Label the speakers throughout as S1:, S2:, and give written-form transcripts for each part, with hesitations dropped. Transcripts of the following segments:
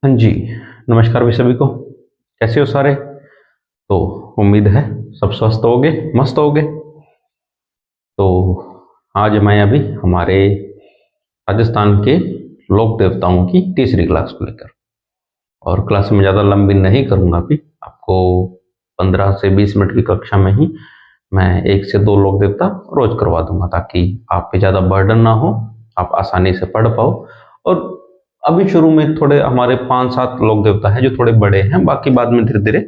S1: हाँ जी, नमस्कार भी सभी को। कैसे हो सारे? तो उम्मीद है सब स्वस्थ होगे, मस्त होगे। तो आज मैं अभी हमारे राजस्थान के लोक देवताओं की तीसरी क्लास को लेकर, और क्लास में ज़्यादा लंबी नहीं करूँगा। अभी आपको 15 से 20 मिनट की कक्षा में ही मैं 1 से 2 लोक देवता रोज करवा दूंगा, ताकि आप पे ज़्यादा बर्डन ना हो, आप आसानी से पढ़ पाओ। और अभी शुरू में थोड़े हमारे 5-7 लोक देवता हैं जो थोड़े बड़े हैं, बाकी बाद में धीरे धीरे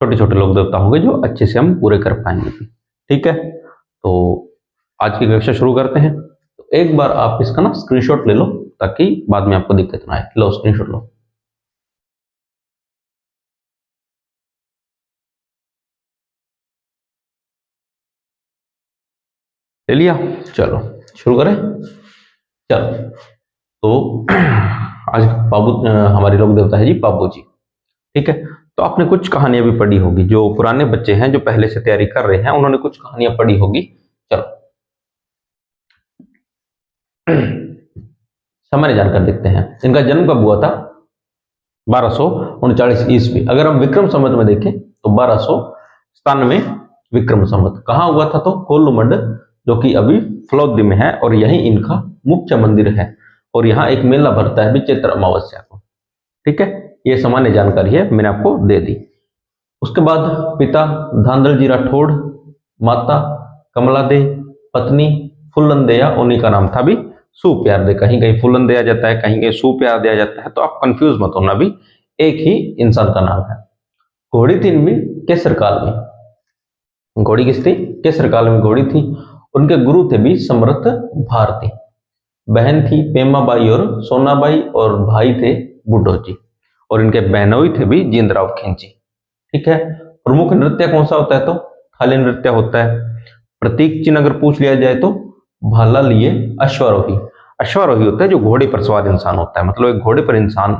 S1: छोटे छोटे लोक देवता होंगे जो अच्छे से हम पूरे कर पाएंगे। ठीक है, तो आज की कक्षा शुरू करते हैं। तो एक बार आप इसका ना स्क्रीनशॉट ले लो, ताकि बाद में आपको दिक्कत ना आए। लो स्क्रीनशॉट लो। ले लिया? चलो शुरू करें। चलो, तो आज हमारे लोक देवता है जी बाबू जी। ठीक है, तो आपने कुछ कहानियां भी पढ़ी होगी। जो पुराने बच्चे हैं जो पहले से तैयारी कर रहे हैं, उन्होंने कुछ कहानियां पढ़ी होगी। चलो सामान्य जानकर देखते हैं। इनका जन्म कब हुआ था? 1239 ईस्वी। अगर हम विक्रम संवत में देखें तो 1297 विक्रम संवत। कहाँ हुआ था? तो कोल्लुमड, जो कि अभी फलौदी में है, और यही इनका मुख्य मंदिर है। और यहाँ एक मेला भरता है भी चैत्र अमावस्या को। ठीक है, ये सामान्य जानकारी है, मैंने आपको दे दी। उसके बाद पिता धांधल जी राठौड़, माता कमला दे, पत्नी फुल्लनदेया, उन्हीं का नाम था भी सुप्यार दे। कहीं कहीं फुल्लन दिया जाता है, कहीं कहीं सुप्यार दिया जाता है, तो आप कंफ्यूज मत होना भी, एक ही इंसान का नाम है। घोड़ी थी इनमें केसर काल में। घोड़ी किस थी? केसर काल में घोड़ी थी। उनके गुरु थे भी समर्थ भारती। बहन थी पेमाबाई और सोनाबाई, और भाई थे बुड्ढो जी। और इनके बहनोई थे भी जिंदराव खिंची। ठीक है, प्रमुख नृत्य कौन सा होता है? तो थाली नृत्य होता है। प्रतीक चिन्ह अगर पूछ लिया जाए तो भाला लिए अश्वारोही। अश्वारोही होता है जो घोड़े पर सवार इंसान होता है, मतलब एक घोड़े पर इंसान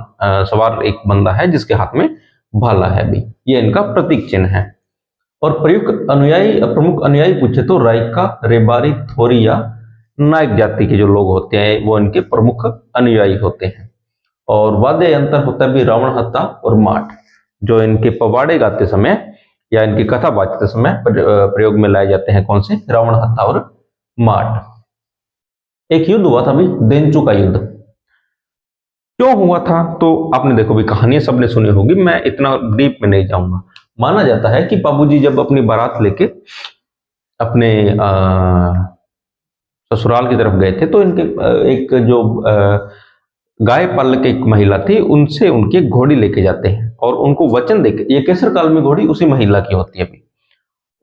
S1: सवार एक बंदा है जिसके हाथ में भाला है भी। ये इनका प्रतीक चिन्ह है। और प्रयुक्त अनुयायी, प्रमुख अनुयायी पूछे तो रायका, रेबारी, थोरिया, नायक जाति के जो लोग होते हैं वो इनके प्रमुख अनुयायी होते हैं। और वाद्य यंत्र होता है भी रावण हत्ता और माठ, जो इनके पवाड़े गाते समय या इनकी कथा बाजते समय प्रयोग में लाए जाते हैं। कौन से? रावण हत्ता और माठ। एक युद्ध हुआ था भी, देंचू का युद्ध। क्यों हुआ था? तो आपने देखो भी कहानियां सबने सुनी होगी, मैं इतना डीप में नहीं जाऊंगा। माना जाता है कि बाबूजी जब अपनी बारात लेके अपने ससुराल की तरफ गए थे, तो इनके एक जो गाय पालक एक महिला थी, उनसे उनकी एक घोड़ी लेके जाते हैं, और उनको वचन देके, ये केसर काल में घोड़ी उसी महिला की होती है अभी,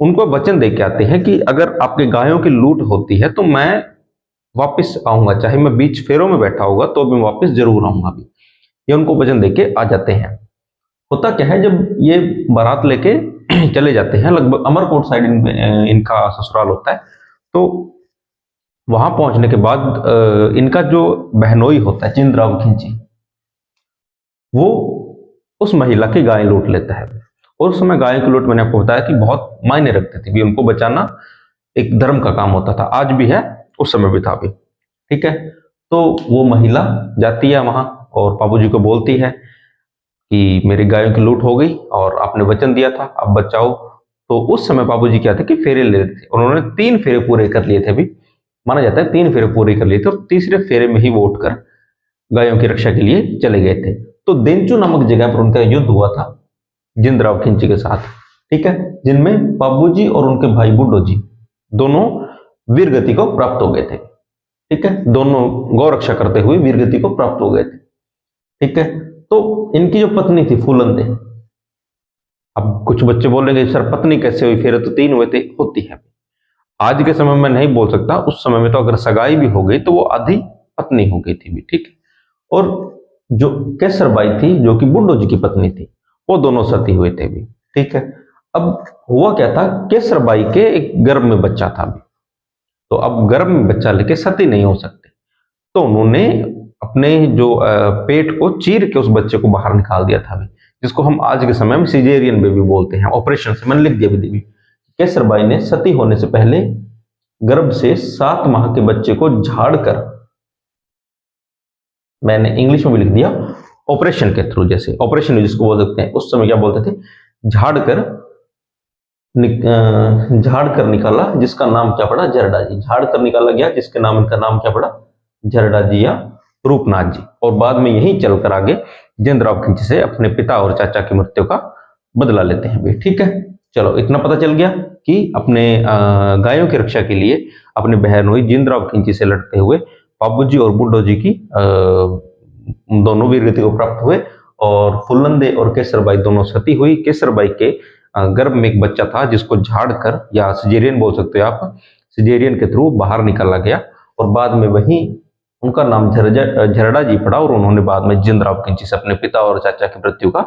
S1: उनको वचन दे के आते हैं कि अगर आपके गायों की लूट होती है तो मैं वापस आऊंगा, चाहे मैं बीच फेरों में बैठा होगा तो मैं वापस जरूर आऊंगा भी। ये उनको वचन दे के आ जाते हैं। होता क्या है, जब ये बारात लेके चले जाते हैं, लगभग अमरकोट साइड इनका ससुराल होता है, तो वहां पहुंचने के बाद इनका जो बहनोई होता है जिंदराव खिंची, वो उस महिला की गाय लूट लेता है। और उस समय गायों की लूट, मैंने आपको बताया कि बहुत मायने रखती थी भी, उनको बचाना एक धर्म का काम होता था। आज भी है, उस समय भी था भी। ठीक है, तो वो महिला जाती है वहां और बाबूजी को बोलती है कि मेरी गायों की लूट हो गई और आपने वचन दिया था, अब बचाओ। तो उस समय बाबूजी क्या थे कि फेरे ले रहे थे, उन्होंने 3 फेरे पूरे कर लिए थे अभी। माना जाता है 3 फेरे पूरे कर लिए थे, और तीसरे फेरे में ही वो उठकर गायों की रक्षा के लिए चले गए थे। तो देंचू नामक जगह पर उनका युद्ध हुआ था जिंदराव खिंची के साथ। ठीक है, जिनमें बाबूजी और उनके भाई बुड्ढो जी दोनों वीर गति को प्राप्त हो गए थे। ठीक है, दोनों गौ रक्षा करते हुए वीर गति को प्राप्त हो गए थे। ठीक है, तो इनकी जो पत्नी थी फूलन दे, अब कुछ बच्चे बोलेंगे सर पत्नी कैसे हुई, फेरे तो 3 हुए थे। होती है, आज के समय में नहीं बोल सकता, उस समय में तो अगर सगाई भी हो गई तो वो आधी पत्नी हो गई थी भी। ठीक है, और जो केसर बाई थी जो कि बुड्ढो जी की पत्नी थी, वो दोनों सती हुए थे भी। ठीक है, अब हुआ क्या था, केसर बाई के एक गर्भ में बच्चा था भी, तो अब गर्भ में बच्चा लेके सती नहीं हो सकते, तो उन्होंने अपने जो पेट को चीर के उस बच्चे को बाहर निकाल दिया था भी, जिसको हम आज के समय में सिजेरियन बेबी बोलते हैं। ऑपरेशन से, मैंने लिख दिया भी देवी। केसर बाई ने सती होने से पहले गर्भ से 7 माह के बच्चे को झाड़ कर, मैंने इंग्लिश में भी लिख दिया, ऑपरेशन के थ्रू, जैसे ऑपरेशन जिसको बोल सकते हैं, उस समय क्या बोलते थे, झाड़ कर झाड़ कर निकाला जिसका नाम क्या पड़ा, जरडा जी। झाड़ कर निकाला गया जिसके नाम, इनका नाम क्या पड़ा, जरडा जी या रूपनाथ जी। और बाद में यही चलकर आगे जितेंद्रराव खिंची से अपने पिता और चाचा की मृत्यु का बदला लेते हैं भी। ठीक है, चलो इतना पता चल गया कि अपने गायों की रक्षा के लिए अपनी बहन हुई जितेंद्रराव खिंची से लड़ते हुए बाबूजी और बुड्ढो जी की दोनों वीर गति को प्राप्त हुए। और फुल्लंदे और केसरबाई दोनों सती हुई। केसरबाई के गर्भ में एक बच्चा था जिसको झाड़ कर, या सिजेरियन बोल सकते हो आप, सिजेरियन के थ्रू बाहर निकाला गया और बाद में वही उनका नाम झरडा जी पड़ा और उन्होंने बाद में जितेंद्रराव खिंची से अपने पिता और चाचा की मृत्यु का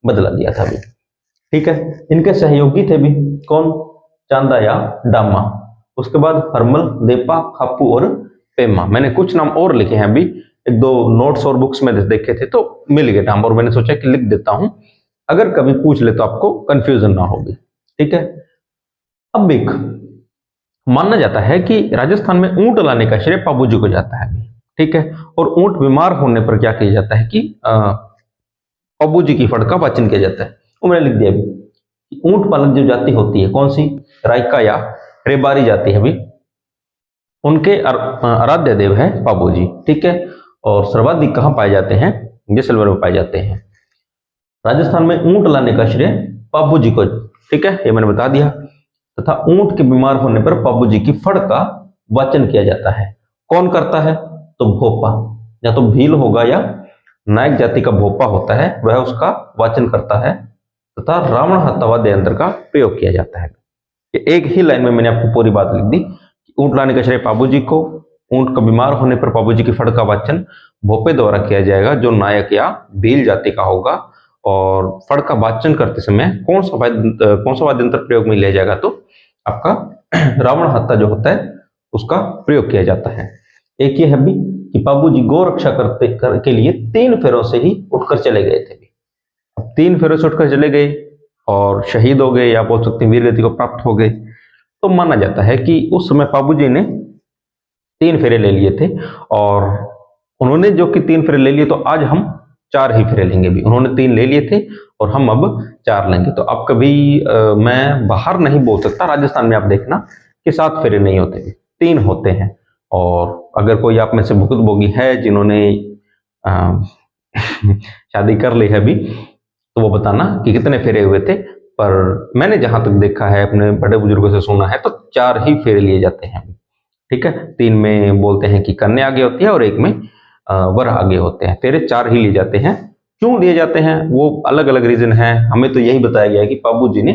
S1: बदला लिया था भी। ठीक है, इनके सहयोगी थे भी कौन, चांदा या डामा। उसके बाद हरमल, देपा, खापू और पेमा। मैंने कुछ नाम और लिखे हैं अभी, एक दो नोट्स और बुक्स में देखे थे तो मिल गए नाम, और मैंने सोचा कि लिख देता हूं, अगर कभी पूछ ले तो आपको कंफ्यूजन ना होगी। ठीक है, अब एक मानना जाता है कि राजस्थान में ऊंट लाने का श्रेय पाबूजी को जाता है। ठीक है, और ऊंट बीमार होने पर क्या किया जाता है कि पाबूजी की फड़ का वाचन किया जाता है। वो मैंने लिख दिया अभी। ऊंट पालक जो जाति होती है कौन सी, रायका या रेबारी जाति है भी, उनके आराध्य देव है पाबूजी। ठीक है, और सर्वाधिक कहां पाए जाते हैं, जैसलमेर में पाए जाते हैं। राजस्थान में ऊंट लाने का श्रेय पाबूजी को। ठीक है, ये मैंने बता दिया। तथा ऊंट के बीमार होने पर पाबूजी की फड़ का वाचन किया जाता है। कौन करता है, तो भोपा, या तो भील होगा या नायक जाति का भोपा होता है, वह उसका वाचन करता है। तथा रावण हत्यावाद्य यंत्र का प्रयोग किया जाता है। एक ही लाइन में मैंने आपको पूरी बात लिख दी। ऊंट लाने का श्रेय पाबूजी को, ऊंट का बीमार होने पर पाबूजी की फड़ का वाचन भोपे द्वारा किया जाएगा जो नायक या भील जाति का होगा। और फड़ का वाचन करते समय कौन सा वाद्य यंत्र प्रयोग में लिया जाएगा, तो आपका रावण हत्या जो होता है उसका प्रयोग किया जाता है। एक ये है भी कि पाबूजी गौ रक्षा के लिए 3 फेरों से ही उठकर चले गए थे। अब 3 फेरों से उठकर चले गए और शहीद हो गए, या बोल सकते हैं वीर गति को प्राप्त हो गए, तो माना जाता है कि उस समय पाबूजी ने 3 फेरे ले लिए थे। और उन्होंने जो कि 3 फेरे ले लिए, तो आज हम 4 ही फेरे लेंगे भी। उन्होंने 3 ले लिए थे और हम अब 4 लेंगे। तो अब कभी मैं बाहर नहीं बोल सकता, राजस्थान में आप देखना कि 7 फेरे नहीं होते, 3 होते हैं। और अगर कोई आप में से भुक्तभोगी है जिन्होंने शादी कर ली है अभी, तो वो बताना कि कितने फेरे हुए थे। पर मैंने जहां तक देखा है, अपने बड़े बुजुर्गों से सुना है, तो 4 ही फेरे लिए जाते हैं। ठीक है, 3 में बोलते हैं कि कन्या आगे होती है और 1 में वर आगे होते हैं। फेरे 4 ही लिए जाते हैं। क्यों लिए जाते हैं वो अलग अलग रीजन है। हमें तो यही बताया गया है कि पाबूजी ने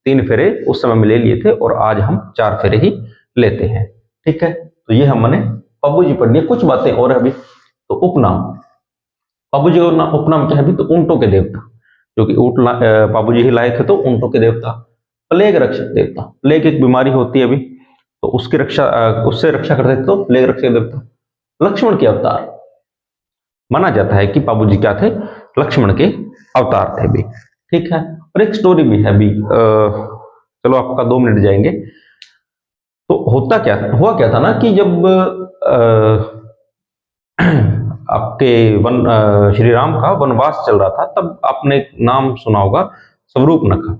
S1: 3 फेरे उस समय में ले लिए थे और आज हम 4 फेरे ही लेते हैं। ठीक है, तो ये हमने पाबूजी पढ़ लिया। कुछ बातें और है अभी। तो उपनाम, पाबूजी का उपनाम क्या है अभी, तो ऊंटों के देवता, जो कि ऊंट पाबूजी ही लाए थे, तो ऊंटों के देवता। प्लेग रक्षक देवता, प्लेग एक बीमारी होती है अभी, तो उसकी रक्षा, उससे रक्षा करते थे, तो प्लेग रक्षक देवता। लक्ष्मण के अवतार, माना जाता है कि पाबूजी क्या थे, लक्ष्मण के अवतार थे भी। ठीक है, और एक स्टोरी भी है अभी, चलो आपका 2 मिनट जाएंगे। तो हुआ क्या था ना कि जब आपके श्री राम का वनवास चल रहा था, तब आपने नाम सुना होगा स्वरूप नखा।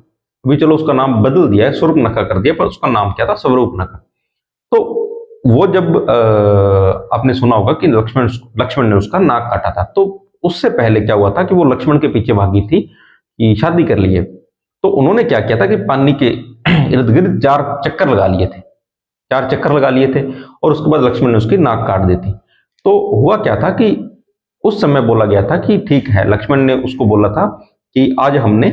S1: अभी चलो उसका नाम बदल दिया है, स्वरूप नखा कर दिया, पर उसका नाम क्या था, स्वरूप नखा। तो वो जब आपने सुना होगा कि लक्ष्मण ने उसका नाक काटा था, तो उससे पहले क्या हुआ था कि वो लक्ष्मण के पीछे भागी थी कि शादी कर लिए। तो उन्होंने क्या किया था कि पानी के इर्द गिर्द 4 चक्कर लगा लिए थे, 4 चक्कर लगा लिए थे, और उसके बाद लक्ष्मण ने उसकी नाक काट दी थी। तो हुआ क्या था कि उस समय बोला गया था कि ठीक है, लक्ष्मण ने उसको बोला था कि आज हमने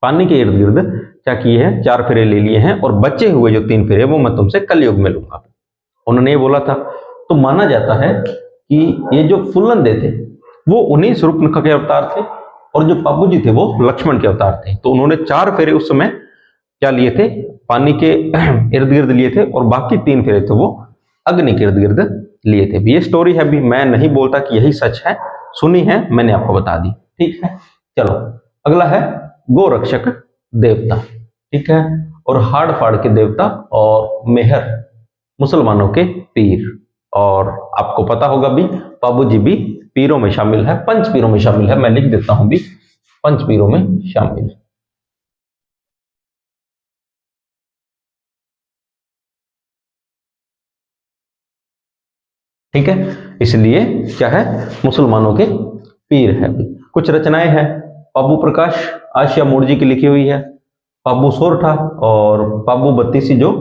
S1: पानी के इर्द गिर्द क्या किए हैं, 4 फेरे ले लिए हैं, और बचे हुए जो 3 फेरे वो मैं तुमसे कलयुग में लूंगा। उन्होंने ये बोला था। तो माना जाता है कि ये जो फुल्लंदे थे वो उन्हीं शूर्पणखा के अवतार थे, और जो पाबूजी थे वो लक्ष्मण के अवतार थे। तो उन्होंने 4 फेरे उस समय क्या लिए थे, पानी के इर्द गिर्द लिए थे, और बाकी 3 फेरे थे वो अग्नि के इर्द गिर्द लिए थे। ये स्टोरी है, भी मैं नहीं बोलता कि यही सच है, सुनी है मैंने, आपको बता दी। ठीक है, चलो अगला है गोरक्षक देवता। ठीक है, और हाड़ फाड़ के देवता और मेहर मुसलमानों के पीर। और आपको पता होगा भी पाबूजी भी पीरों में शामिल है, पंच पीरों में शामिल है। मैं लिख देता हूं भी, पंच पीरों में शामिल। ठीक है, इसलिए क्या है, मुसलमानों के पीर है भी। कुछ रचनाएं हैं, पाबू प्रकाश आशिया मूर्जी की लिखी हुई है, पाबू सोरठा और पाबू बत्तीसी जो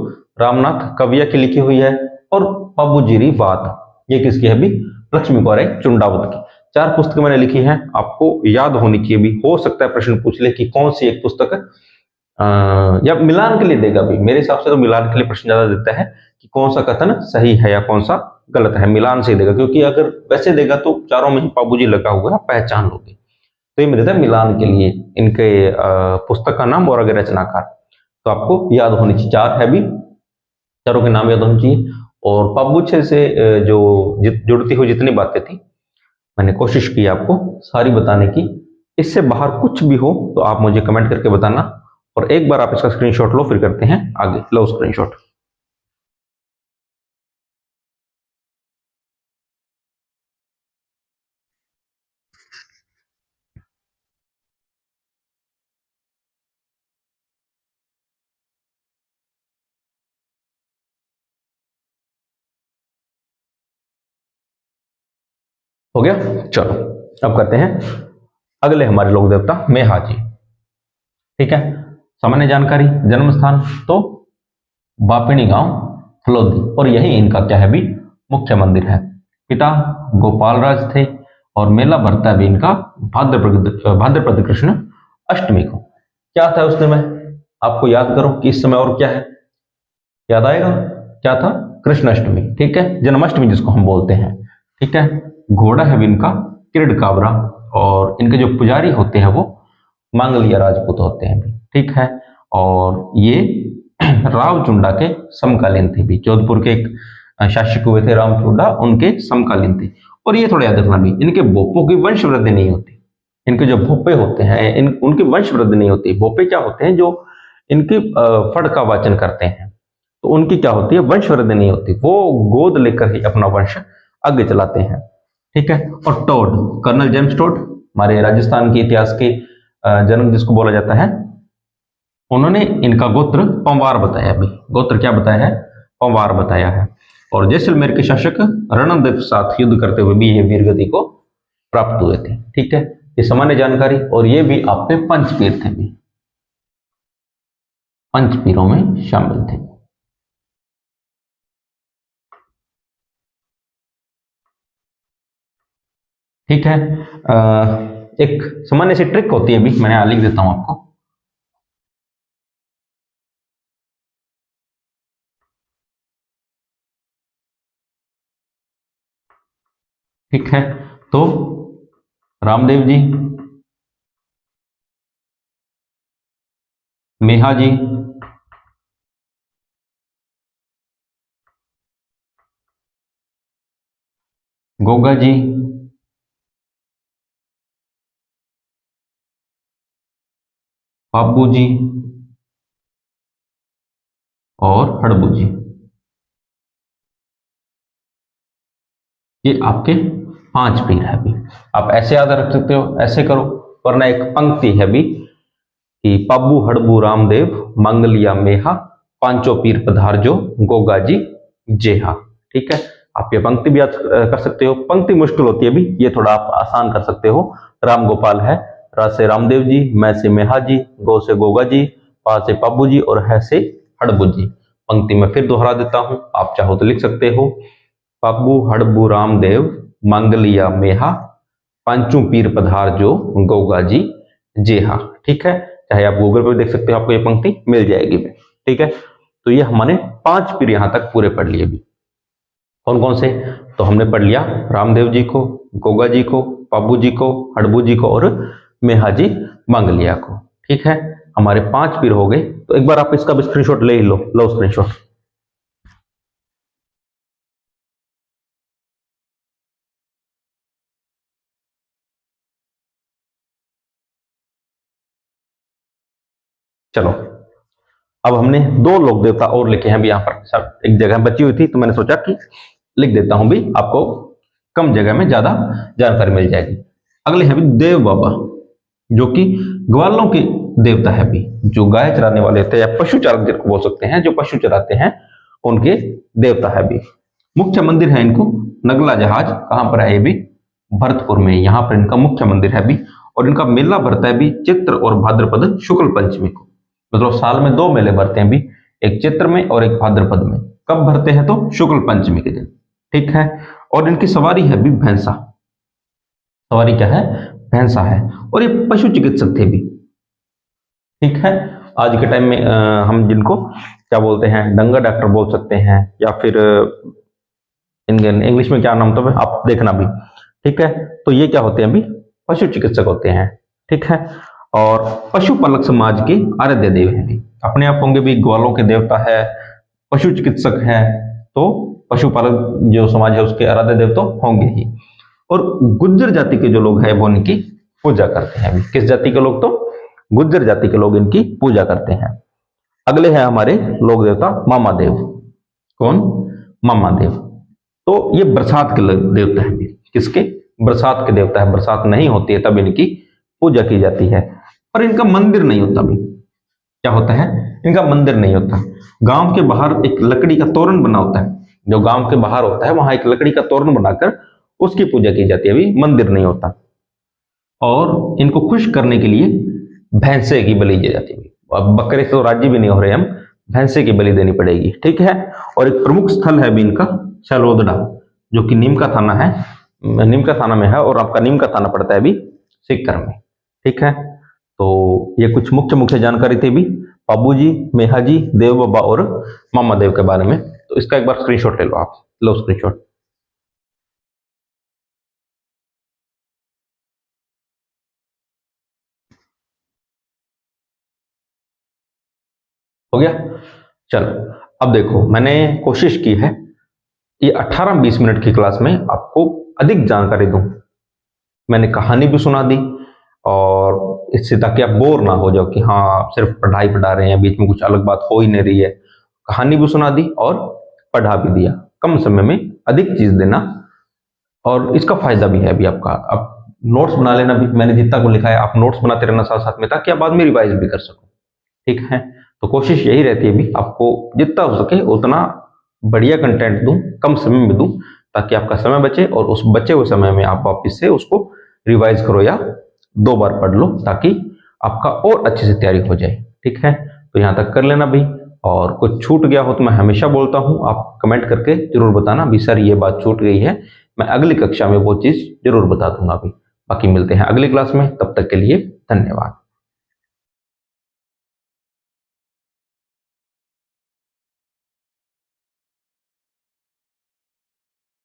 S1: रामनाथ कविया की लिखी हुई है, और पाबू जीरी बात, ये किसकी है भी, लक्ष्मी कुमार चुंडावत की। चार पुस्तकें मैंने लिखी हैं, आपको याद होनी चाहिए भी। हो सकता है प्रश्न पूछ ले कि कौन सी एक पुस्तक या मिलान के लिए देगा भी। मेरे हिसाब से तो मिलान के लिए प्रश्न ज्यादा देता है कि कौन सा कथन सही है या कौन सा गलत है, मिलान से देगा। क्योंकि अगर वैसे देगा तो चारों में ही पाबूजी लगा हुआ है, पहचान लोगे। तो ये मिलता है मिलान के लिए इनके पुस्तक का नाम और आगे रचनाकार। तो आपको याद होनी चाहिए, चार है भी, चारों के नाम याद होने चाहिए। और पाबूछे से जो जुड़ती हुई जितनी बातें थी, मैंने कोशिश की आपको सारी बताने की। इससे बाहर कुछ भी हो तो आप मुझे कमेंट करके बताना। और एक बार आप इसका स्क्रीनशॉट लो, फिर करते हैं आगे। लो स्क्रीनशॉट। हो गया, चलो अब करते हैं अगले हमारे लोक देवता मेहा जी। ठीक है, सामान्य जानकारी, जन्म स्थान तो बापिनी गांव फलोदी, और यही इनका क्या है भी, मुख्य मंदिर है। पिता गोपाल राज थे, और मेला भरता भी इनका भाद्रपद कृष्ण अष्टमी को। क्या था उस समय, आपको याद करो कि इस समय और क्या है, याद आएगा। क्या था, कृष्णाष्टमी। ठीक है, जन्माष्टमी जिसको हम बोलते हैं। ठीक है, घोड़ा है भी इनका किरड काबरा, और इनके जो पुजारी होते हैं वो मांगलिया राजपूत होते हैं भी। ठीक है, और ये रावचुंडा के समकालीन थे भी। जोधपुर के एक शासक हुए थे रामचुंडा, उनके समकालीन थे। और ये थोड़ा याद रखना भी, इनके भोपों की वंश वृद्धि नहीं होती। इनके जो भोपे होते हैं उनकी वंश वृद्धि नहीं होती। भोपे क्या होते हैं, जो इनकी फड़ का वाचन करते हैं, तो उनकी क्या होती है, वंश वृद्धि नहीं होती। वो गोद लेकर ही अपना वंश आगे चलाते हैं। ठीक है, और टोड, कर्नल जेम्स टोड, हमारे राजस्थान के इतिहास के जन्म जिसको बोला जाता है, उन्होंने इनका गोत्र पंवार बताया भी। गोत्र क्या बताया है, पंवार बताया है। और जैसलमेर के शासक रणदेव के साथ युद्ध करते हुए भी ये वीरगति को प्राप्त हुए थे। ठीक है, ये सामान्य जानकारी। और ये भी आपके पंचपीर थे भी, पंचपीरों में शामिल थे। ठीक है, एक सामान्य सी ट्रिक होती है भी, मैंने यहाँ लिख देता हूं आपको। ठीक है, तो रामदेव जी, मेहा जी, गोगा जी, बाबू जी और हड़बू जी, ये आपके पांच पीर है भी। आप ऐसे याद रख सकते हो, ऐसे करो, वरना एक पंक्ति है भी कि पाबू हड़बू रामदेव मंगलिया मेहा, पांचों पीर पधार जो गोगा जी जेहा। ठीक है, आप ये पंक्ति भी याद कर सकते हो। पंक्ति मुश्किल होती है भी, ये थोड़ा आप आसान कर सकते हो। राम गोपाल है, रा से रामदेव जी, मैं से मेहा जी, गो से गोगा जी, पा से पाबू जी, और है से हड़बू जी। पंक्ति में फिर दोहरा देता हूं, आप चाहो तो लिख सकते हो। पाबू हड़बू रामदेव मंगलिया मेहा, पांचू पीर पधार जो गोगा जी जेहा। ठीक है, चाहे आप गूगल पे देख सकते हो, आपको ये पंक्ति मिल जाएगी। ठीक है, तो ये हमने पांच पीर यहां तक पूरे पढ़ लिए भी। कौन कौन से, तो हमने पढ़ लिया रामदेव जी को, गोगा जी को, पाबू जी को, हड़बू जी को, और मेहा जी मंगलिया को। ठीक है, हमारे पांच पीर हो गए। तो एक बार आप इसका भी स्क्रीनशॉट ले ही लो। लो स्क्रीनशॉट। चलो, अब हमने दो लोक देवता और लिखे हैं भी यहाँ पर, सब एक जगह बची हुई थी, तो मैंने सोचा कि लिख देता हूं भी आपको कम जगह में ज्यादा जानकारी मिल जाएगी। अगले हैं भी देव बाबा, जो कि ग्वालों के देवता है भी, जो गाय चराने वाले थे या पशु चालक जिनको बोल सकते हैं, जो पशु चराते हैं उनके देवता है भी। मुख्य मंदिर है इनको नगला जहाज, कहां पर है ये भी, भरतपुर में, यहाँ पर इनका मुख्य मंदिर है भी। और इनका मेला भरता है भी चित्र और भाद्रपद शुक्ल पंचमी को, मतलब साल में 2 मेले भरते हैं भी, एक चित्र में और एक भाद्रपद में। कब भरते हैं? तो शुक्ल पंचमी के दिन, ठीक है। और इनकी सवारी है भी भैंसा, सवारी क्या है? भैंसा है। और ये पशु चिकित्सक थे भी, ठीक है। आज के टाइम में हम जिनको क्या बोलते हैं, डंगा डॉक्टर बोल सकते हैं, या फिर इंग्लिश में क्या नाम तो आप देखना भी, ठीक है। तो ये क्या होते हैं अभी? पशु चिकित्सक होते हैं, ठीक है। और पशुपालक समाज के आराध्य देव हैं भी, अपने आप होंगे भी ग्वालों के देवता है, पशु चिकित्सक है, तो पशुपालक जो समाज है उसके आराध्य देव तो होंगे ही। और गुज्जर जाति के जो लोग हैं वो इनकी पूजा करते हैं। किस जाति के लोग? तो गुज्जर जाति के लोग इनकी पूजा करते हैं। अगले हैं हमारे लोक देवता मामा देव। कौन? मामा देव। तो ये बरसात के देवता है। किसके? बरसात के देवता है। बरसात नहीं होती है तब इनकी पूजा की जाती है। पर इनका मंदिर नहीं होता भी। क्या होता है? इनका मंदिर नहीं होता। गांव के बाहर एक लकड़ी का तोरण बना होता है, जो गांव के बाहर होता है वहां एक लकड़ी का तोरण बनाकर उसकी पूजा की जाती है, अभी मंदिर नहीं होता। और इनको खुश करने के लिए भैंसे की बलि दी जाती है। अब बकरे से तो राज्य भी नहीं हो रहे हम, भैंसे की बलि देनी पड़ेगी, ठीक है। और एक प्रमुख स्थल है भी इनका सलोदड़ा, जो कि नीम का थाना है, नीम का थाना में है, और आपका नीम का थाना पड़ता है भी सीकर में, ठीक है। तो ये कुछ मुख्य मुख्य जानकारी थी भी बाबू जी, मेहा जी, देव बाबा और मामा देव के बारे में। तो इसका एक बार स्क्रीनशॉट ले लो आप, लो स्क्रीनशॉट। हो गया? चलो अब देखो, मैंने कोशिश की है ये 18-20 मिनट की क्लास में आपको अधिक जानकारी दूं। मैंने कहानी भी सुना दी, और इससे ताकि आप बोर ना हो जाओ कि हाँ आप सिर्फ पढ़ाई पढ़ा रहे हैं, बीच में कुछ अलग बात हो ही नहीं रही है। कहानी भी सुना दी और पढ़ा भी दिया, कम समय में अधिक चीज देना, और इसका फायदा भी है अभी आपका। अब नोट्स बना लेना भी, मैंने जितना को लिखा है आप नोट्स बनाते रहना साथ साथ में, ताकि आप बाद में रिवाइज भी कर सको, ठीक है। तो कोशिश यही रहती है भी आपको जितना हो सके उतना बढ़िया कंटेंट दूं, कम समय में दूं, ताकि आपका समय बचे, और उस बचे हुए समय में आप वापस से उसको रिवाइज करो या 2 बार पढ़ लो, ताकि आपका और अच्छे से तैयारी हो जाए, ठीक है। तो यहाँ तक कर लेना भी, और कुछ छूट गया हो तो मैं हमेशा बोलता हूँ, आप कमेंट करके जरूर बताना भी सर ये बात छूट गई है, मैं अगली कक्षा में वो चीज़ जरूर बता दूंगा भी। बाकी मिलते हैं अगली क्लास में, तब तक के लिए धन्यवाद।